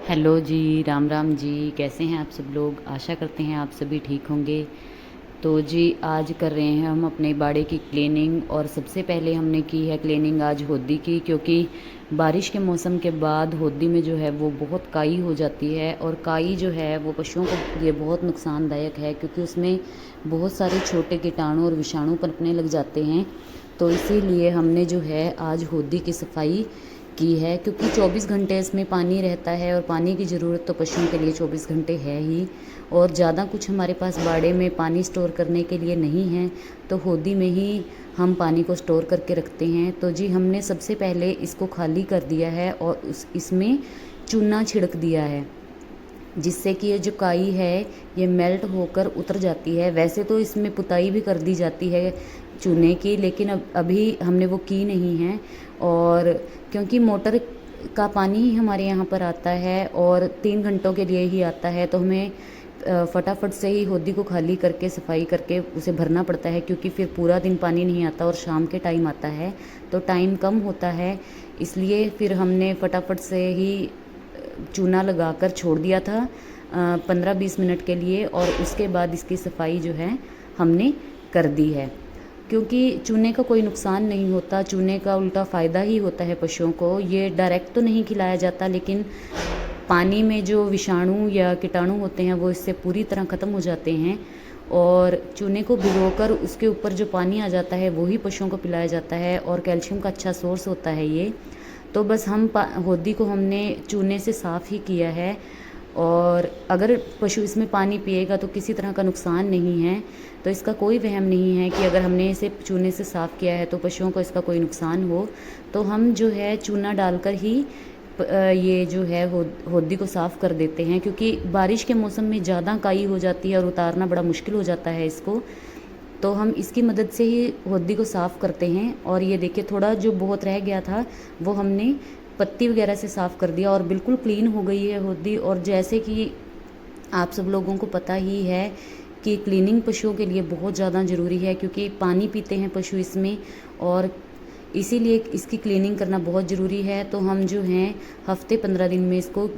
Hello जी, राम राम जी। कैसे हैं आप सब लोग? आशा करते हैं आप सभी ठीक होंगे। तो जी आज कर रहे हैं हम अपने बाड़े की क्लीनिंग। और सबसे पहले हमने की है क्लीनिंग आज होदी की, क्योंकि बारिश के मौसम के बाद होदी में जो है वो बहुत काई हो जाती है। और काई जो है वो पशुओं को लिए बहुत नुकसानदायक है, क्योंकि उसमें बहुत सारे छोटे कीटाणु और विषाणु पनपने लग जाते हैं। तो इसीलिए हमने जो है आज होदी की सफाई की है, क्योंकि 24 घंटे इसमें पानी रहता है और पानी की ज़रूरत तो पशुओं के लिए 24 घंटे है ही। और ज़्यादा कुछ हमारे पास बाड़े में पानी स्टोर करने के लिए नहीं है, तो होदी में ही हम पानी को स्टोर करके रखते हैं। तो जी हमने सबसे पहले इसको खाली कर दिया है और इसमें चूना छिड़क दिया है, जिससे कि ये जो काई है ये मेल्ट होकर उतर जाती है। वैसे तो इसमें पुताई भी कर दी जाती है चूने की, लेकिन अब अभी हमने वो की नहीं है। और क्योंकि मोटर का पानी ही हमारे यहाँ पर आता है और 3 घंटों के लिए ही आता है, तो हमें फटाफट से ही होदी को खाली करके सफाई करके उसे भरना पड़ता है, क्योंकि फिर पूरा दिन पानी नहीं आता और शाम के टाइम आता है तो टाइम कम होता है। इसलिए फिर हमने फटाफट से ही चूना लगाकर छोड़ दिया था 15-20 मिनट के लिए, और उसके बाद इसकी सफाई जो है हमने कर दी है। क्योंकि चूने का कोई नुकसान नहीं होता, चूने का उल्टा फ़ायदा ही होता है पशुओं को। ये डायरेक्ट तो नहीं खिलाया जाता, लेकिन पानी में जो विषाणु या कीटाणु होते हैं वो इससे पूरी तरह ख़त्म हो जाते हैं। और चूने को भिगोकर उसके ऊपर जो पानी आ जाता है वही पशुओं को पिलाया जाता है, और कैल्शियम का अच्छा सोर्स होता है ये। तो बस हम होदी को हमने चूने से साफ़ ही किया है, और अगर पशु इसमें पानी पिएगा तो किसी तरह का नुकसान नहीं है। तो इसका कोई वहम नहीं है कि अगर हमने इसे चूने से साफ़ किया है तो पशुओं को इसका कोई नुकसान हो। तो हम जो है चूना डालकर ही ये जो है होदी को साफ़ कर देते हैं, क्योंकि बारिश के मौसम में ज़्यादा काई हो जाती है और उतारना बड़ा मुश्किल हो जाता है इसको। तो हम इसकी मदद से ही होदी को साफ़ करते हैं। और ये देखिए थोड़ा जो बहुत रह गया था वो हमने पत्ती वगैरह से साफ़ कर दिया और बिल्कुल क्लीन हो गई है होदी। और जैसे कि आप सब लोगों को पता ही है कि क्लीनिंग पशुओं के लिए बहुत ज़्यादा ज़रूरी है, क्योंकि पानी पीते हैं पशु इसमें, और इसीलिए इसकी क्लीनिंग करना बहुत ज़रूरी है। तो हम जो हैं हफ्ते 15 दिन में इसको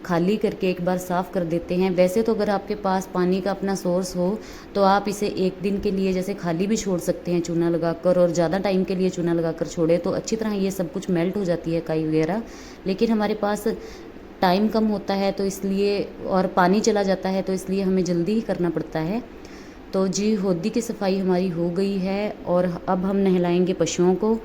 खाली करके एक बार साफ़ कर देते हैं। वैसे तो अगर आपके पास पानी का अपना सोर्स हो तो आप इसे एक दिन के लिए जैसे खाली भी छोड़ सकते हैं चूना लगाकर, और ज़्यादा टाइम के लिए चूना लगाकर छोड़े तो अच्छी तरह ये सब कुछ मेल्ट हो जाती है काई वगैरह। लेकिन हमारे पास टाइम कम होता है तो इसलिए, और पानी चला जाता है तो इसलिए हमें जल्दी ही करना पड़ता है। तो जी होदी की सफाई हमारी हो गई है, और अब हम नहलाएंगे पशुओं को।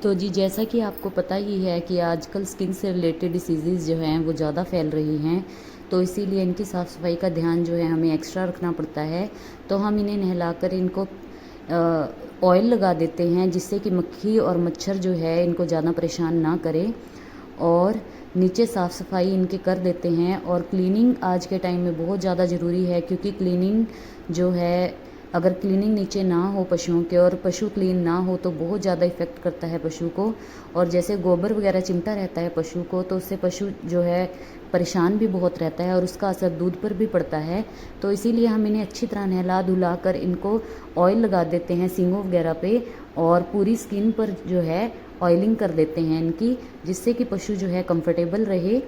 तो जी जैसा कि आपको पता ही है कि आजकल स्किन से रिलेटेड डिसीज़ जो हैं वो ज़्यादा फैल रही हैं, तो इसीलिए इनकी साफ़ सफाई का ध्यान जो है हमें एक्स्ट्रा रखना पड़ता है। तो हम इन्हें नहलाकर इनको ऑयल लगा देते हैं, जिससे कि मक्खी और मच्छर जो है इनको ज़्यादा परेशान ना करे। और नीचे साफ़ सफाई इनके कर देते हैं। और क्लीनिंग आज के टाइम में बहुत ज़्यादा ज़रूरी है, क्योंकि क्लीनिंग जो है, अगर क्लीनिंग नीचे ना हो पशुओं के और पशु क्लीन ना हो तो बहुत ज़्यादा इफ़ेक्ट करता है पशु को। और जैसे गोबर वगैरह चिमटा रहता है पशु को, तो उससे पशु जो है परेशान भी बहुत रहता है और उसका असर दूध पर भी पड़ता है। तो इसीलिए हम इन्हें अच्छी तरह नहला धुला कर इनको ऑयल लगा देते हैं सींगों वगैरह पे, और पूरी स्किन पर जो है ऑयलिंग कर देते हैं इनकी, जिससे कि पशु जो है कंफर्टेबल रहे।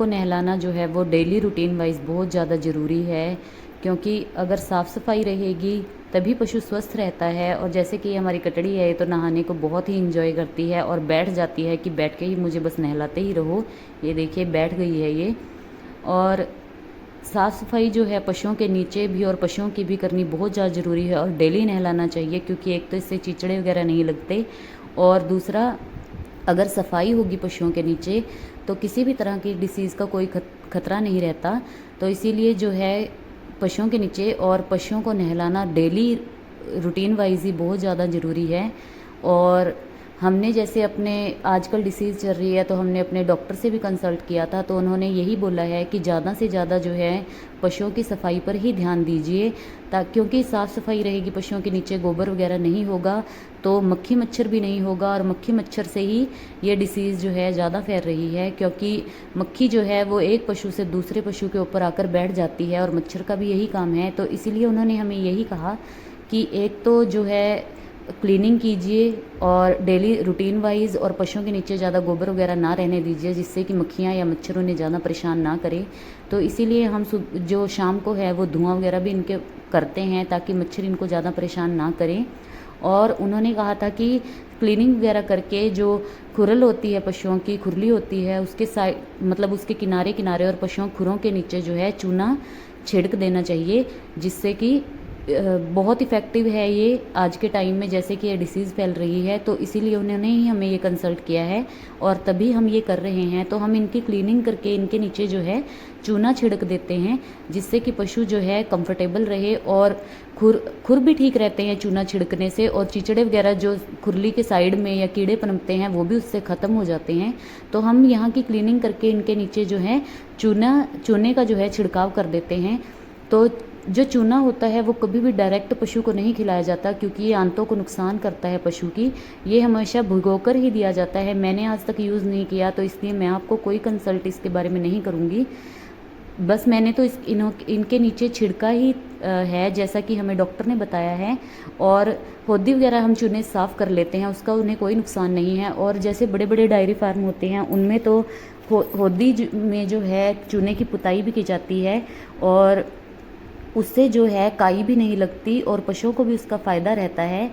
को नहलाना जो है वो डेली रूटीन वाइज बहुत ज़्यादा ज़रूरी है, क्योंकि अगर साफ़ सफाई रहेगी तभी पशु स्वस्थ रहता है। और जैसे कि हमारी कटड़ी है, तो नहाने को बहुत ही इंजॉय करती है और बैठ जाती है कि बैठ के ही मुझे बस नहलाते ही रहो। ये देखिए बैठ गई है ये। और साफ़ सफाई जो है पशुओं के नीचे भी और पशुओं की भी करनी बहुत ज़्यादा ज़रूरी है और डेली नहलाना चाहिए, क्योंकि एक तो इससे चिचड़े वगैरह नहीं लगते, और दूसरा अगर सफाई होगी पशुओं के नीचे तो किसी भी तरह की डिसीज़ का कोई खतरा नहीं रहता। तो इसीलिए जो है पशुओं के नीचे और पशुओं को नहलाना डेली रूटीन वाइज ही बहुत ज़्यादा ज़रूरी है। और हमने जैसे अपने आजकल डिसीज़ चल रही है, तो हमने अपने डॉक्टर से भी कंसल्ट किया था, तो उन्होंने यही बोला है कि ज़्यादा से ज़्यादा जो है पशुओं की सफाई पर ही ध्यान दीजिए, क्योंकि साफ़ सफाई रहेगी पशुओं के नीचे, गोबर वगैरह नहीं होगा तो मक्खी मच्छर भी नहीं होगा, और मक्खी मच्छर से ही ये डिसीज़ जो है ज़्यादा फैल रही है, क्योंकि मक्खी जो है वो एक पशु से दूसरे पशु के ऊपर आकर बैठ जाती है और मच्छर का भी यही काम है। तो इसीलिए उन्होंने हमें यही कहा कि एक तो जो है क्लीनिंग कीजिए और डेली रूटीन वाइज, और पशुओं के नीचे ज़्यादा गोबर वगैरह ना रहने दीजिए, जिससे कि मक्खियाँ या मच्छर उन्हें ज़्यादा परेशान ना करें। तो इसीलिए हम जो शाम को है वो धुआं वगैरह भी इनके करते हैं, ताकि मच्छर इनको ज़्यादा परेशान ना करें। और उन्होंने कहा था कि क्लीनिंग वगैरह करके जो खुरल होती है, पशुओं की खुरली होती है, उसके साइड मतलब उसके किनारे किनारे और पशुओं खुरों के नीचे जो है चूना छिड़क देना चाहिए, जिससे कि बहुत इफ़ेक्टिव है ये आज के टाइम में, जैसे कि ये डिसीज़ फैल रही है। तो इसीलिए उन्होंने ही हमें ये कंसल्ट किया है और तभी हम ये कर रहे हैं। तो हम इनकी क्लीनिंग करके इनके नीचे जो है चूना छिड़क देते हैं, जिससे कि पशु जो है कंफर्टेबल रहे, और खुर भी ठीक रहते हैं चूना छिड़कने से, और चिचड़े वगैरह जो खुरली के साइड में या कीड़े पनपते हैं वो भी उससे ख़त्म हो जाते हैं। तो हम यहाँ की क्लीनिंग करके इनके नीचे जो है चूने का जो है छिड़काव कर देते हैं। तो जो चूना होता है वो कभी भी डायरेक्ट पशु को नहीं खिलाया जाता, क्योंकि ये आंतों को नुकसान करता है पशु की। ये हमेशा भिगोकर ही दिया जाता है। मैंने आज तक यूज़ नहीं किया, तो इसलिए मैं आपको कोई कंसल्ट इसके बारे में नहीं करूँगी। बस मैंने तो इनके नीचे छिड़का ही है, जैसा कि हमें डॉक्टर ने बताया है। और होदी वगैरह हम चूने साफ़ कर लेते हैं, उसका उन्हें कोई नुकसान नहीं है। और जैसे बड़े बड़े डायरी फार्म होते हैं उनमें तो होदी में जो है चूने की पुताई भी की जाती है, और उससे जो है काई भी नहीं लगती और पशुओं को भी उसका फ़ायदा रहता है।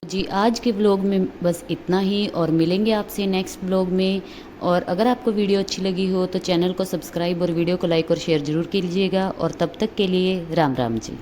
जी आज के व्लॉग में बस इतना ही और मिलेंगे आपसे नेक्स्ट व्लॉग में। और अगर आपको वीडियो अच्छी लगी हो तो चैनल को सब्सक्राइब और वीडियो को लाइक और शेयर ज़रूर कीजिएगा। और तब तक के लिए राम राम जी।